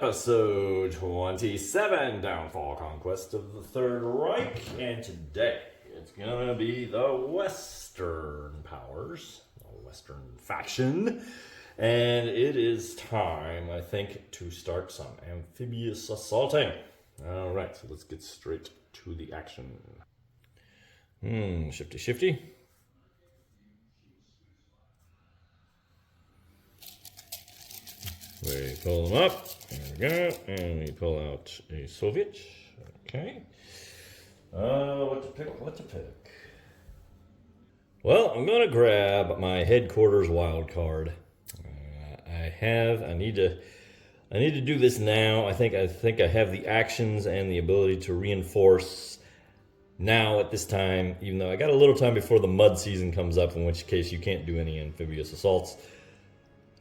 Episode 27, Downfall, Conquest of the Third Reich, and today it's gonna be the Western powers, the Western faction, and it is time, I think, to start some amphibious assaulting. Alright, so let's get straight to the action. Shifty. We pull them up, there we go, and we pull out a Soviet, okay. What to pick? Well, I'm gonna grab my headquarters wild card. I need to do this now. I think I have the actions and the ability to reinforce now at this time, even though I got a little time before the mud season comes up, in which case you can't do any amphibious assaults.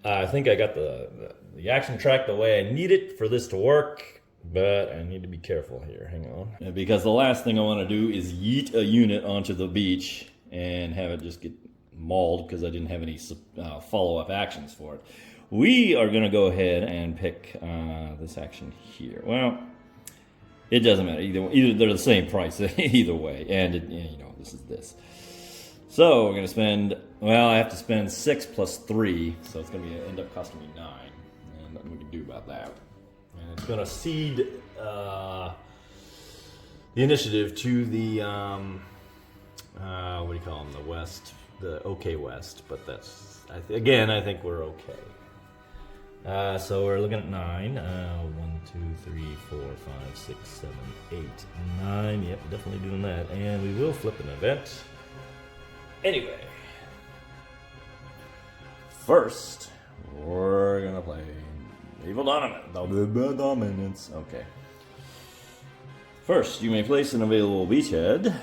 I think I got the action track the way I need it for this to work, but I need to be careful here. Hang on. Because the last thing I want to do is yeet a unit onto the beach and have it just get mauled because I didn't have any follow-up actions for it. We are going to go ahead and pick this action here. Well, it doesn't matter. Either they're the same price either way, and this is this. So we're going to spend, well, I have to spend 6 plus 3, so it's going to end up costing me 9. And nothing we can do about that. And it's going to cede the initiative to the, what do you call them, the West, the OK West. But that's, again, I think we're okay. So we're looking at 9. 1, 2, 3, 4, 5, 6, 7, 8, 9. Yep, definitely doing that. And we will flip an event. Anyway, first, we're gonna play Naval Dominance. Okay. First, you may place an available beachhead,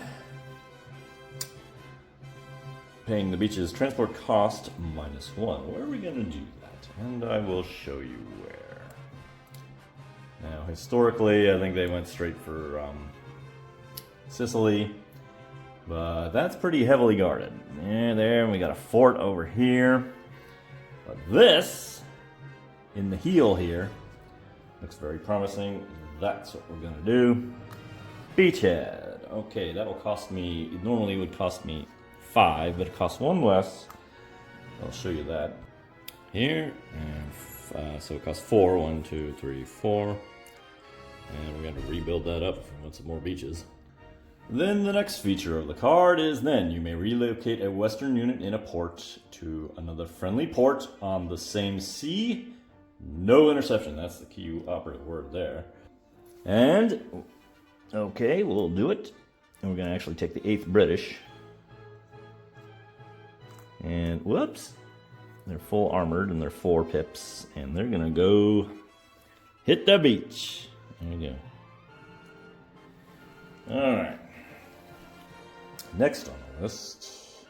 paying the beach's transport cost -1. Where are we gonna do that? And I will show you where. Now, historically, I think they went straight for Sicily. But that's pretty heavily guarded. And there, we got a fort over here. But this, in the heel here, looks very promising. That's what we're gonna do. Beachhead. Okay, that'll cost me, it normally would cost me 5, but it costs 1 less. I'll show you that here. And so it costs 4. 1, 2, 3, 4. And we're gonna rebuild that up if we want some more beaches. Then the next feature of the card is then you may relocate a Western unit in a port to another friendly port on the same sea. No interception. That's the key operative word there. And, okay, we'll do it. And we're going to actually take the 8th British. And, whoops. They're full armored and they're 4 pips. And they're going to go hit the beach. There you go. Alright. Next on the list,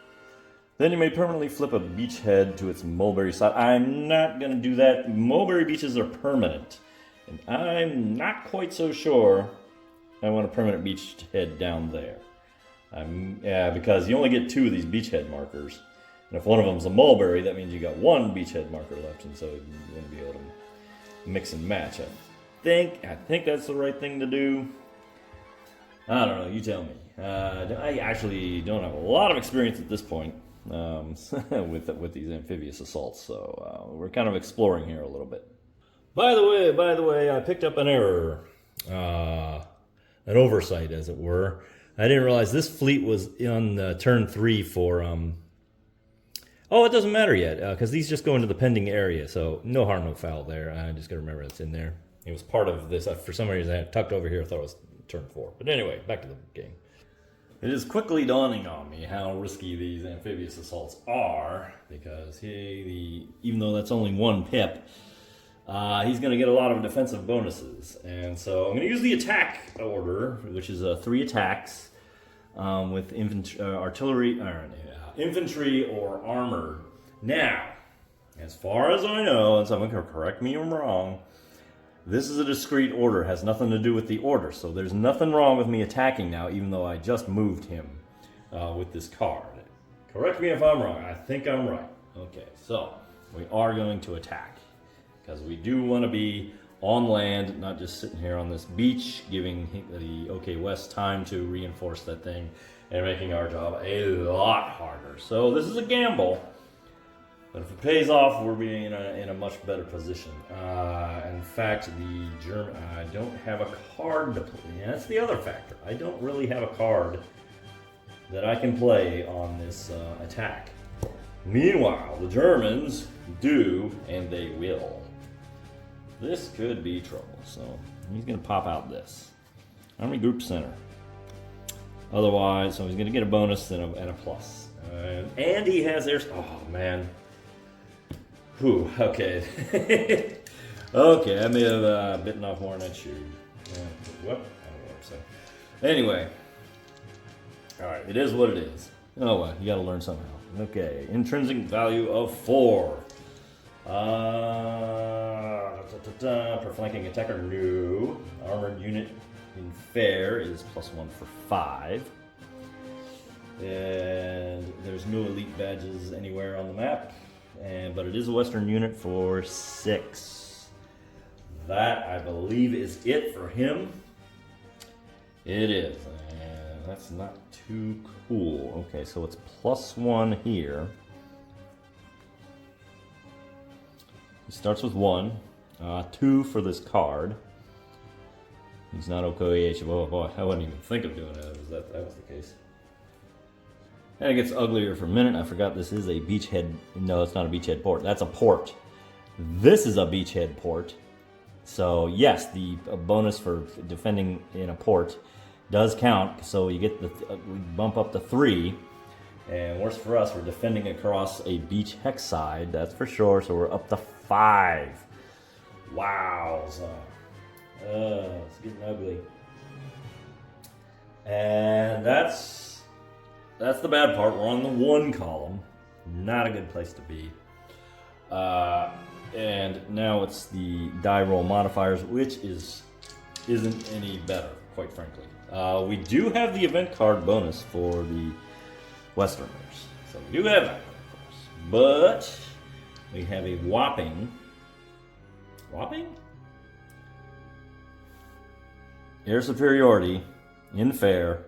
then you may permanently flip a beachhead to its mulberry side. I'm not going to do that. Mulberry beaches are permanent, and I'm not quite so sure I want a permanent beachhead down there. Because you only get 2 of these beachhead markers, and if one of them's a mulberry, that means you got 1 beachhead marker left, and so you're going to be able to mix and match. I think that's the right thing to do. I don't know, you tell me. I actually don't have a lot of experience at this point with these amphibious assaults, so we're kind of exploring here a little bit. By the way, I picked up an error, an oversight, as it were. I didn't realize this fleet was on turn 3 for. Oh, it doesn't matter yet because these just go into the pending area, so no harm, no foul there. I just gotta remember it's in there. It was part of this. For some reason, I had it tucked over here. I thought it was turn 4. But anyway, back to the game. It is quickly dawning on me how risky these amphibious assaults are, because even though that's only 1 pip, he's going to get a lot of defensive bonuses. And so I'm going to use the attack order, which is 3 attacks with infantry or armored. Now, as far as I know, and someone can correct me if I'm wrong, this is a discrete order, has nothing to do with the order, so there's nothing wrong with me attacking now, even though I just moved him with this card. Correct me if I'm wrong, I think I'm right. Okay, so we are going to attack, because we do want to be on land, not just sitting here on this beach, giving the OK West time to reinforce that thing and making our job a lot harder. So this is a gamble, but if it pays off, we'll be in a much better position. In fact, I don't have a card to play. And that's the other factor. I don't really have a card that I can play on this attack. Meanwhile, the Germans do, and they will. This could be trouble. So he's going to pop out this Army Group Center. Otherwise, so he's going to get a bonus and a plus. And he has air. Oh man. Whew. Okay. Okay, I may have bitten off more than I chewed. What? I don't know what I'm saying. Anyway. Alright, it is what it is. Oh well, you gotta learn somehow. Okay, intrinsic value of 4. Per flanking attacker, no. Armored unit in fair is +1 for 5. And there's no elite badges anywhere on the map. But it is a Western unit for 6. That, I believe, is it for him. It is. And that's not too cool. Okay, so it's +1 here. He starts with 1. 2 for this card. He's not OKH. Oh boy, I wouldn't even think of doing that if that was the case. And it gets uglier for a minute. I forgot this is a beachhead. No, it's not a beachhead port. That's a port. This is a beachhead port. So yes, the bonus for defending in a port does count. So you get we bump up to 3. And worse for us, we're defending across a beach hex side. That's for sure. So we're up to 5. Wow. It's getting ugly. And that's the bad part. We're on the 1 column. Not a good place to be. And now it's the die roll modifiers, which isn't any better, quite frankly. We do have the event card bonus for the Westerners. So we do have that, of course. But we have a whopping air superiority in fair.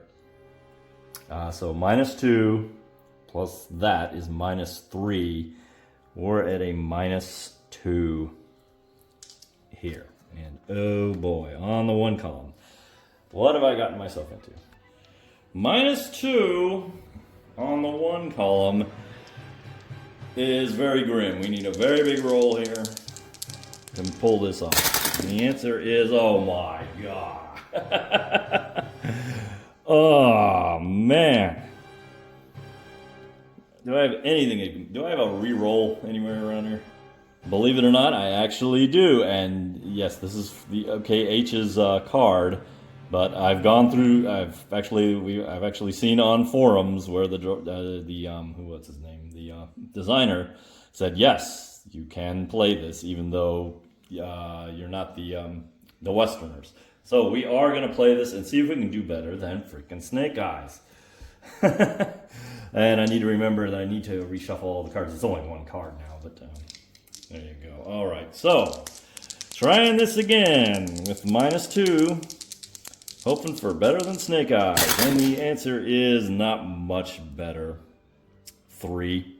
So -2 plus that is -3. We're at a -2 here. And oh boy, on the 1 column. What have I gotten myself into? -2 on the 1 column is very grim. We need a very big roll here to pull this off. And the answer is, oh my god. Oh man. Do I have anything? Do I have a re-roll anywhere around here? Believe it or not, I actually do. And yes, this is the OKH's card. But I've gone through. I've actually seen on forums where what's his name, the designer said yes, you can play this even though you're not the Westerners. So we are gonna play this and see if we can do better than freaking Snake Eyes. And I need to remember that I need to reshuffle all the cards. It's only 1 card now, but there you go. All right, so trying this again with -2. Hoping for better than Snake Eyes. And the answer is not much better. 3.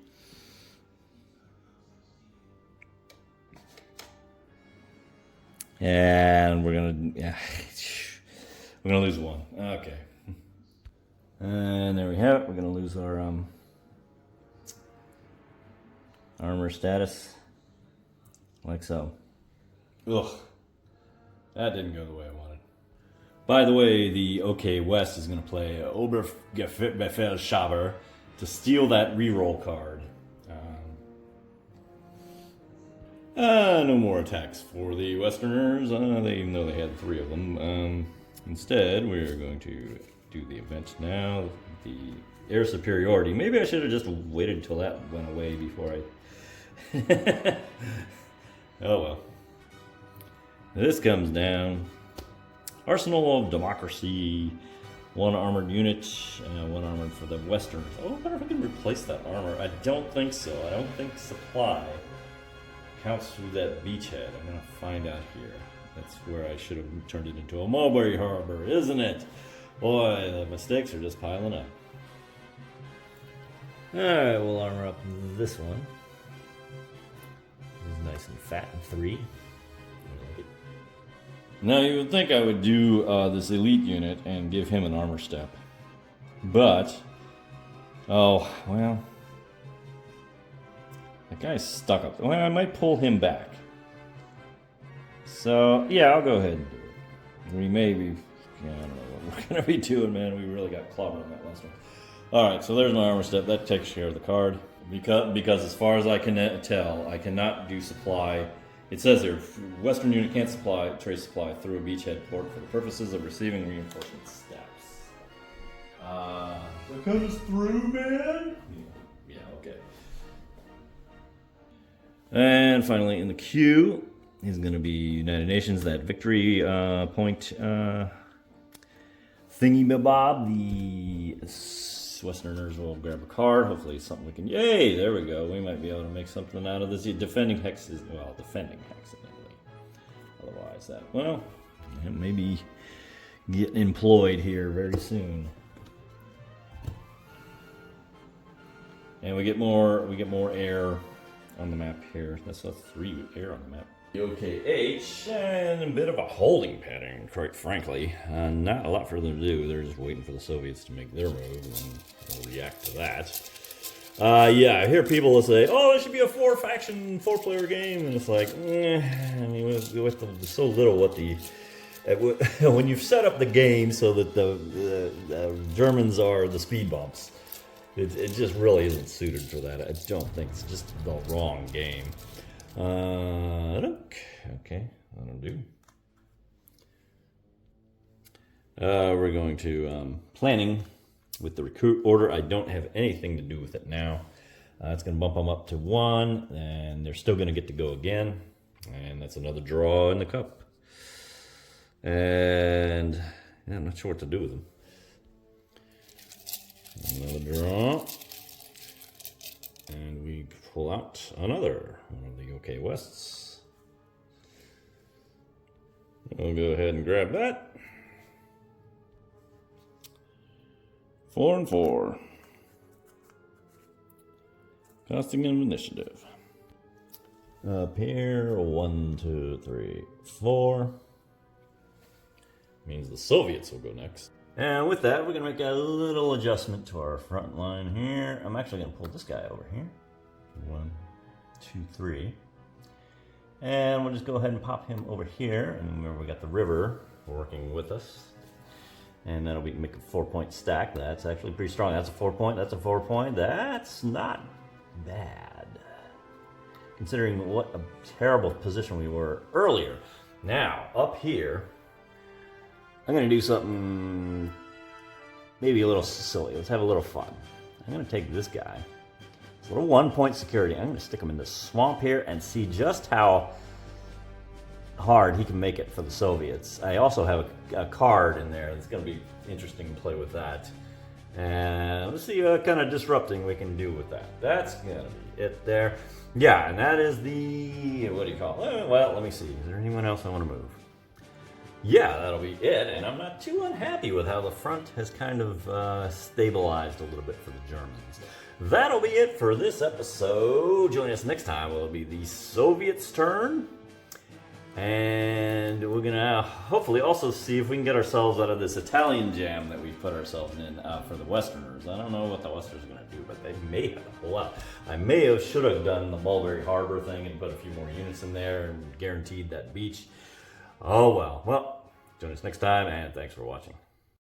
And we're gonna lose 1. Okay. And there we have it. We're gonna lose our armor status. Like so. Ugh. That didn't go the way I wanted. By the way, the OK West is going to play Oberbefehlshaber to steal that reroll card. No more attacks for the Westerners, even though they had 3 of them. Instead, we're going to do the event now. The air superiority. Maybe I should have just waited until that went away before I... Oh well. This comes down. Arsenal of Democracy, 1 armored unit, 1 armored for the Westerners. Oh, I wonder if I can replace that armor. I don't think so. I don't think supply counts through that beachhead. I'm going to find out here. That's where I should have turned it into a mulberry harbor, isn't it? Boy, the mistakes are just piling up. Alright, we'll armor up this one. This is nice and fat and 3. I like it. Now, you would think I would do this elite unit and give him an armor step. But, oh, well, that guy's stuck up. Well, I might pull him back. So, yeah, I'll go ahead and do it. We may be, yeah, I don't know what we're going to be doing, man. We really got clobbered on that last one. Alright, so there's my armor step. That takes care of the card. Because as far as I can tell, I cannot do supply. It says here, Western unit can't supply trace supply through a beachhead port for the purposes of receiving reinforcement steps. That comes through, man? Yeah, okay. And finally, in the queue is going to be United Nations, that victory point thingy-mabob. The Westerners will grab a card. Hopefully something we can... Yay! There we go. We might be able to make something out of this. Defending Hex is... Well, defending Hex, anyway. Otherwise, that... Well, maybe get employed here very soon. And we get more air on the map here. That's 3 air on the map. OKH, and a bit of a holding pattern, quite frankly. Not a lot for them to do. They're just waiting for the Soviets to make their move, and we'll react to that. Yeah, I hear people will say, oh, it should be a 4-faction, 4-player game, and it's like, I mean, with so little what the... When you've set up the game so that the Germans are the speed bumps, it just really isn't suited for that. I don't think it's just the wrong game. Okay, that'll do. We're going to planning with the recruit order. I don't have anything to do with it now. It's going to bump them up to 1, and they're still going to get to go again. And that's another draw in the cup. And yeah, I'm not sure what to do with them. Another draw. And we pull out another one of the OK Wests. We'll go ahead and grab that. 4 and 4. Costing him initiative. Up here, 1, 2, 3, 4. Means the Soviets will go next. And with that, we're going to make a little adjustment to our front line here. I'm actually going to pull this guy over here. 1, 2, 3. And we'll just go ahead and pop him over here. And remember, we got the river working with us. And that'll be make a 4-point stack. That's actually pretty strong. That's a 4-point. That's a 4-point. That's not bad, considering what a terrible position we were earlier. Now, up here, I'm going to do something maybe a little silly. Let's have a little fun. I'm going to take this guy. It's a little 1-point security. I'm going to stick him in the swamp here and see just how hard he can make it for the Soviets. I also have a card in there that's going to be interesting to play with that. And let's see what kind of disrupting we can do with that. That's going to be it there. Yeah, and that is the, what do you call it? Well, let me see. Is there anyone else I want to move? Yeah, that'll be it. And I'm not too unhappy with how the front has kind of stabilized a little bit for the Germans. That'll be it for this episode. Join us next time. It'll be the Soviets' turn. And we're going to hopefully also see if we can get ourselves out of this Italian jam that we've put ourselves in for the Westerners. I don't know what the Westerners are going to do, but they may have a whole lot. I should have done the Mulberry Harbor thing and put a few more units in there and guaranteed that beach. Oh well. Well, join us next time, and thanks for watching.